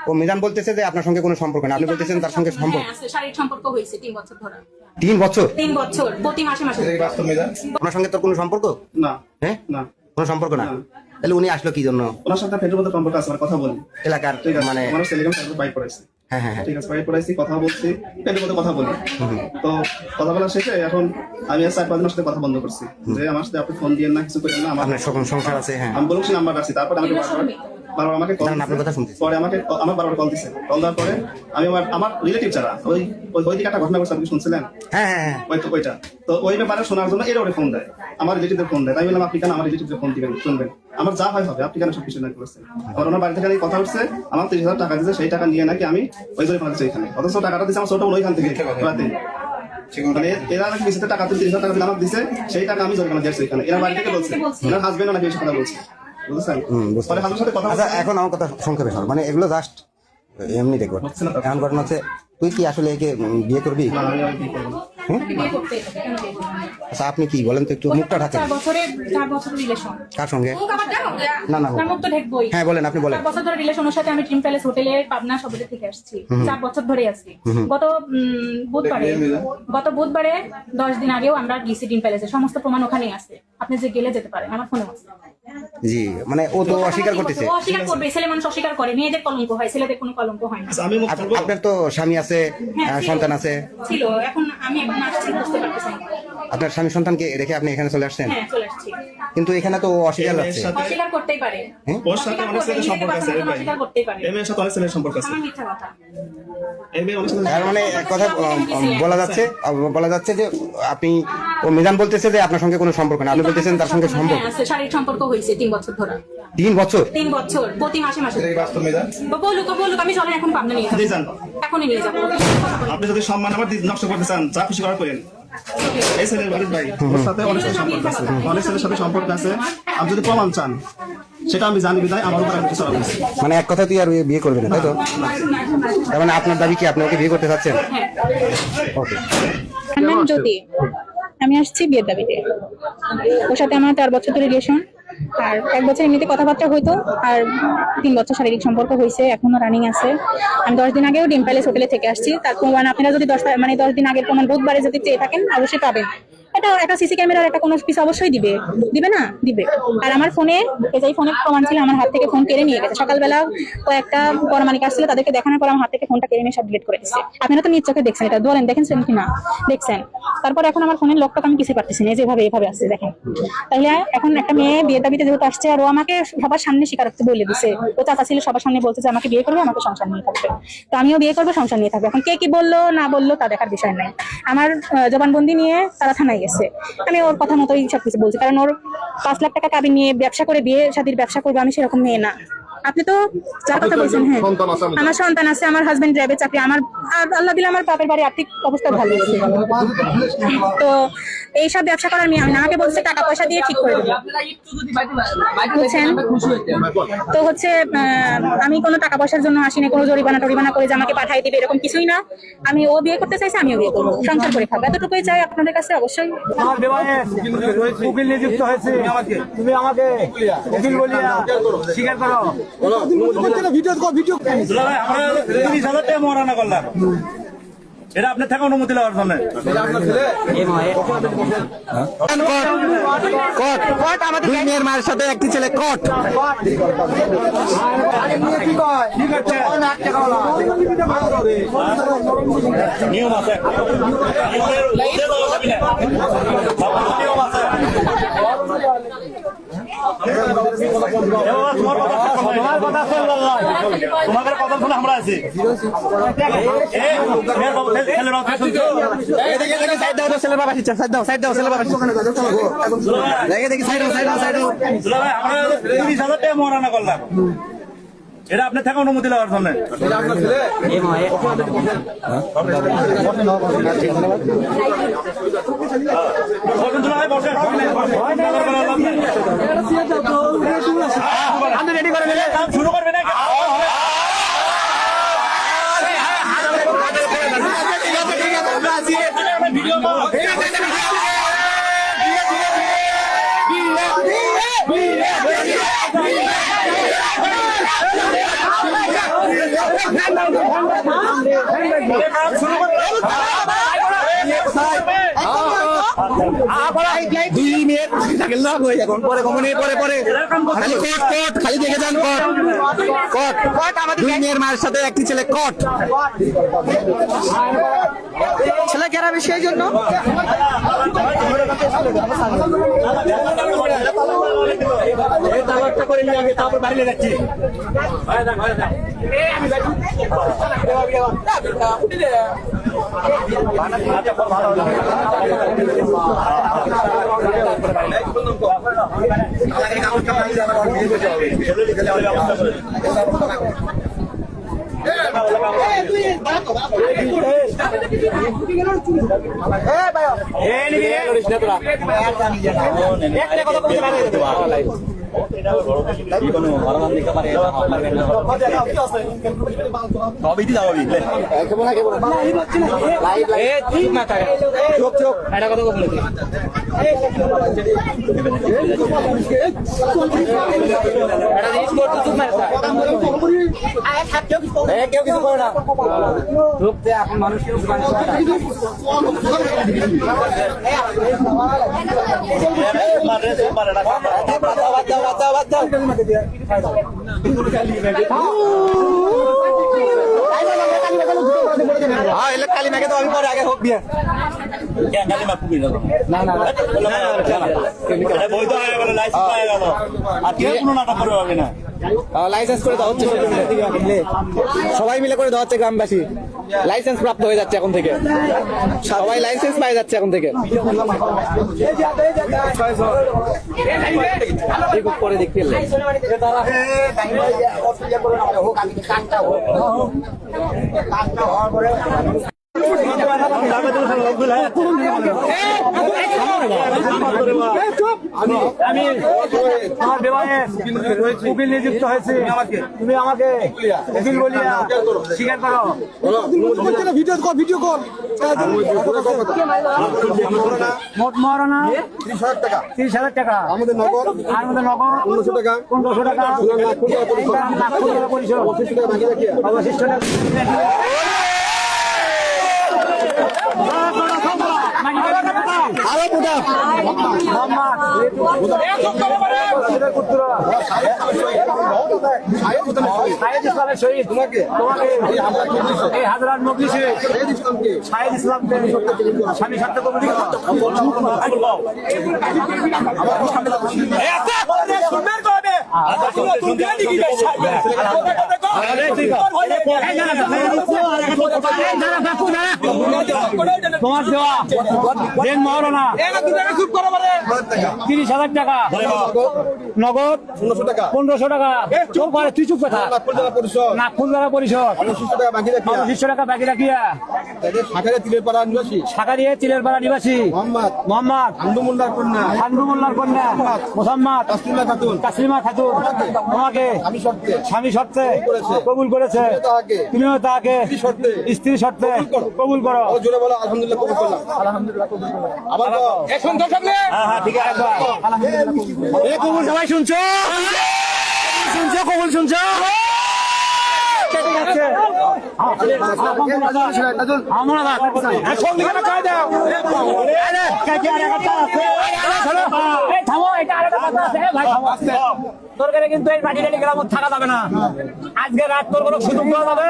ও মিজান বলতেছে যে আপনার সঙ্গে কোনো সম্পর্ক না, আপনি বলতেছেন তার সঙ্গে সম্পর্ক। শারীরিক সম্পর্ক হয়েছে 3 বছর ধরে। 3 বছর? 3 বছর প্রতি মাসে মাসে। আপনার সঙ্গে তোর কোনো সম্পর্ক না। হ্যাঁ না, কোনো সম্পর্ক না। তাহলে উনি আসলো কি জন্য? ওনার সাথে ফ্রেন্ডের মধ্যে সম্পর্ক আছে, কথা বলি এলাকার মানে আমার ছেলেকে সাথে বাইক পড়াইছে। হ্যাঁ হ্যাঁ হ্যাঁ ঠিক আছে, বাইক পড়াইছি, কথা বলছি, ফ্রেন্ডের মধ্যে কথা বলি। তো কথা বলা শেষে এখন আমি 4-5 দিনের সাথে কথা বন্ধ করছি যে আমার সাথে আপনি ফোন দিয়েন না, কিছু করেন না, আমার আপনার সংসার আছে। হ্যাঁ আমি বলছি নাম্বার আছে। তারপরে আমাকে বারবার আমাকে কল, আপনার কথা শুনতেছি। পরে আমাকে আমার বারবার কল দিছে। কল দেওয়ার পরে আমি আমার রিলেটিভ যারা ওই দিকে একটা ঘটনা ঘটছে, আপনি শুনছিলেন? হ্যাঁ হ্যাঁ হ্যাঁ ওইটা তো ওই ব্যাপারে শোনার জন্য এরা ওরে ফোন দেয়, আমার রিলেটিভদের ফোন দেয়। তাই বললাম আপনি কেন আমার রিলেটিভদের ফোন দিবেন, শুনবেন, আমার যা হয় হবে, আপনি কেন সব কিছু না করছেন। আমার ওনার বাড়ি থেকে কথা উঠছে, আমার 30,000 টাকা দিয়েছে, সেই টাকা নিয়ে নাকি আমি ওই জন্য পাচ্ছি এখানে, অথচ টাকাটা দিচ্ছে আমার ছোট বোন ওইখান থেকে রাতে। মানে এরা নাকি বিশেষ টাকা 30,000 টাকা দিলে আমার দিছে, সেই টাকা আমি জরিমানা দিয়েছি এখানে। এরা বাড়ি থেকে বলছে, এনার হাজবেন্ডও নাকি এসে কথা বলছে, বুঝছেন? পরে হাজবেন্ডের সাথে কথা আচ্ছা, এখন আমার কথা সংক্ষেপে শোনো, মানে এগুলো জাস্ট এমনি দেখো। এখন ঘটনা হচ্ছে, তুই কি আসলে একে বিয়ে করবি? না, আমি আর কি করবো না। বিয়ে করতে আচ্ছা আপনি কি বলেন তো, একটু মুখটা ঢাকেন। 4 বছরের রিলেশন। কার সঙ্গে? না না তার মুখ তো ঢেকবই। হ্যাঁ বলেন, আপনি বলেন। 4 বছর ধরে রিলেশন, ওর সাথে আমি ড্রিম প্যালেস হোটেলে পাবনা সবরে থেকে আসছি। 4 বছর ধরে আছি। গত বুধবারে 10 দিন আগেও আমরা গেছি ড্রিম প্যালেসে, সমস্ত প্রমাণ ওখানেই আছে, আপনি যে গেলে যেতে পারেন, আমার ফোনে আছে। জি, মানে ও তো অস্বীকার করতেছে। ও অস্বীকার করবে, ছেলে মানুষ অস্বীকার করে, মেয়েদের কলঙ্ক হয়, ছেলেদের কোনো কলঙ্ক হয় না। আচ্ছা, আমি মুখ খুলবো? আপনার তো স্বামী আছে, সন্তান আছে। ছিল, এখন আসছি, বুঝতে পারতেছি না। আপনার স্বামী সন্তানকে রেখে আপনি এখানে চলে আসছেন? হ্যাঁ, চলে আসছি। কিন্তু এখানে তো ও অস্বীকার যাচ্ছে। অস্বীকার করতেই পারে। ওর সাথে অনেক ছেলের সম্পর্ক আছে, এই ভাই। অস্বীকার করতেই পারে। এই মেয়ের সাথে অনেক ছেলের সম্পর্ক আছে, আমার মিথ্যা কথা। এই মেয়ে অনেক ছেলের তার মানে এক কথা বলা যাচ্ছে যে আপনি, ও মিজান বলতেছে যে আপনার সঙ্গে কোনো সম্পর্ক না, আপনি বলতেছেন তার সঙ্গে সম্পর্ক। হ্যাঁ, আছে, শারীরিক সম্পর্ক হয়েছে 3 বছর ধরে। 3 বছর? 3 বছর প্রতি মাসে মাসে। বলুক, আমি চলেন এখন পাবনা নিয়ে দিয়ে যান। এখনই নিয়ে যাবো। আপনি যদি সম্মান আমার নষ্ট করতে চান, যা খুশি করা করেন। এই ছেলের বাড়ির ভাই, ওর সাথে অনেক ছেলের সম্পর্ক আছে, অনেক ছেলের সাথে সম্পর্ক আছে। আপনি যদি প্রমাণ চান, সেটা আমি জানি বিদায় আমার উপর কিছু চালাবেন। মানে এক কথা তুই আর বিয়ে করবি না, তাই তো? তার মানে আপনার দাবি কি, আপনি ওকে বিয়ে করতে চাচ্ছেন? ওকে। যদি আমি আসছি বিয়ের দাবিতে, ওর সাথে আমার 4 বছর ধরে রিলেশন, আর 1 বছর এমনিতে কথাবার্তা হইতো, আর 3 বছর শারীরিক সম্পর্ক হয়েছে, এখনো রানিং আছে। আমি 10 দিন আগেও ড্রিম প্যালেস হোটেলে থেকে আসছি, তার প্রমাণ আপনারা যদি 10 দিন আগের প্রমাণ বুধবারে যদি চেয়ে থাকেন, অবশ্যই পাবেন। এটা একটা সিসি ক্যামেরার একটা কোনো পিস অবশ্যই দিবে না, দিবে। আর আমার ফোনে, এই ফোনের প্রমাণ ছিল, আমার হাত থেকে ফোন কেড়ে নিয়ে গেছে। সকালবেলা কয়েকটা পরমাণিক আসছিল, তাদেরকে দেখানোর পর আমার হাত থেকে ফোনটা কেড়ে নিয়ে সব ডিলিট করে দিচ্ছে। আপনারা তো নিজ চোখে দেখছেন, এটা বলেন, দেখেছেন কি না? দেখছেন। তারপর এখন আমার ফোনের লকটা আমি কিছু পারতেছি না, যেভাবে এভাবে আসছে দেখেন। তাহলে এখন একটা মেয়ে বিয়ে দাবিতে যেহেতু আসছে, আর ও আমাকে সবার সামনে স্বীকারোক্তি বলে দিছে, ও চাচা ছিল সবার সামনে বলছে যে আমাকে বিয়ে করবে, আমাকে সংসার নিয়ে থাকবে। তো আমিও বিয়ে করবো, সংসার নিয়ে থাকবে। এখন কে কি বললো না বললো তা দেখার বিষয় নাই। আমার জবানবন্দি নিয়ে তারা থানায় গেছে, আমি ওর কথা মতোই সবকিছু বলছি, কারণ ওর 5 লাখ টাকা কাবিন নিয়ে ব্যবসা করে বিয়ে শাদীর ব্যবসা করবে, আমি সেরকম মেয়ে না। আপনি তো যার কথা বলছেন, হ্যাঁ আমার সন্তান আছে, আমার হাজবেন্ড ড্রাইভের চাকরি, আমার আল্লাহ দিলে আমার বাপের বাড়ি আর্থিক অবস্থা ভালো আছে। তো এইসব ব্যবসা করার মেয়ে আমি না, আমাকে বলছে টাকা পয়সা দিয়ে ঠিক করে দেবো, বুঝছেন? তো হচ্ছে আমি কোনো টাকা পয়সার জন্য আসিনি, কোনো জরিমানা করে যে আমাকে পাঠাই দিবে এরকম কিছুই না। আমি ও বিয়ে করতে চাইছে, আমিও বিয়ে করবো, সংসার করে খাবো, এতটুকুই চাই আপনাদের কাছে। অবশ্যই উকিল নিযুক্ত হয়েছে, তুমি আমাকে উকিল বলিয়া স্বীকার করো। এটা আপনার থেকে অনুমতি নেওয়ার জন্য দুই মেয়ের মায়ের সাথে একটি ছেলে কট। নিয়ম আছে, নিয়ম আছে। তোমাদের কথা শুনে আমরা আছি। মহারানা করলাম, এটা আপনার থেকে অনুমতি নেওয়ার জন্য। শুরু করবে না ভিডিও দুই মেয়ের থাকেন না হয়ে এখন পরে কমনে পরে খালি কট খালি দেখে যান কট দুই মেয়ের মায়ের সাথে একটি ছেলে কট ছেলে কেরাবে সেই জন্য করে নিয়ে আগে তারপর বাড়ি যাচ্ছি কেউ কিছু করে না এখন মানুষ কালী মেঘে তো আমি পরে আগে হোক বিয়ে লাইসেন্স করে দেওয়া হচ্ছে সবাই মিলে করে দেওয়া হচ্ছে গ্রামবাসী লাইসেন্স প্রাপ্ত হয়ে যাচ্ছে এখন থেকে সবাই লাইসেন্স পাই যাচ্ছে এখন থেকে পরে দেখতে আমি আমার বিবাহে উকিল নিযুক্ত হয়েছে তুমি আমাকে উকিল বলিয়া স্বীকার করো ভিডিও কল মোট মহারণা 30,000 টাকা আমাদের নগদ আমাদের নগদ 1500 টাকা 1500 টাকা লাখ টাকা পরিশোধ অবশিষ্ট টাকা আরো পুটা শহীদ তোমাকে এই হাজরাত মগলি শাহিদ ইসলামকে স্বামী সত্য কমিটি তোমার দেওয়া দেন মহারণা 30,000 টাকা নগদ 1500 টাকা চুপ করে তুই চুপ কথা নাগপুর জেলা পরিষদ 25 টাকা বাকি রাখিয়া শাখা দিয়ে চিলেরপাড়া নিবাসী মোহাম্মদ হান্ডু মোল্লার কন্যা মোহাম্মদ তাসলিমা খাতুন তোমাকে স্বামী শর্তে কবুল করেছে তুমিও তাকে স্ত্রী শর্তে কবুল করো জোরে বলো আলহামদুলিল্লাহ কবুল করলাম আবার এখন তো থাকলে হ্যাঁ ঠিক আছে এই কবুল সবাই শুনছো কবুল শুনছো তোর কিন্তু এই মাটি টাটি গ্রাম থাকা যাবে না আজকে রাত তোর কোনো সুযোগ দেওয়া যাবে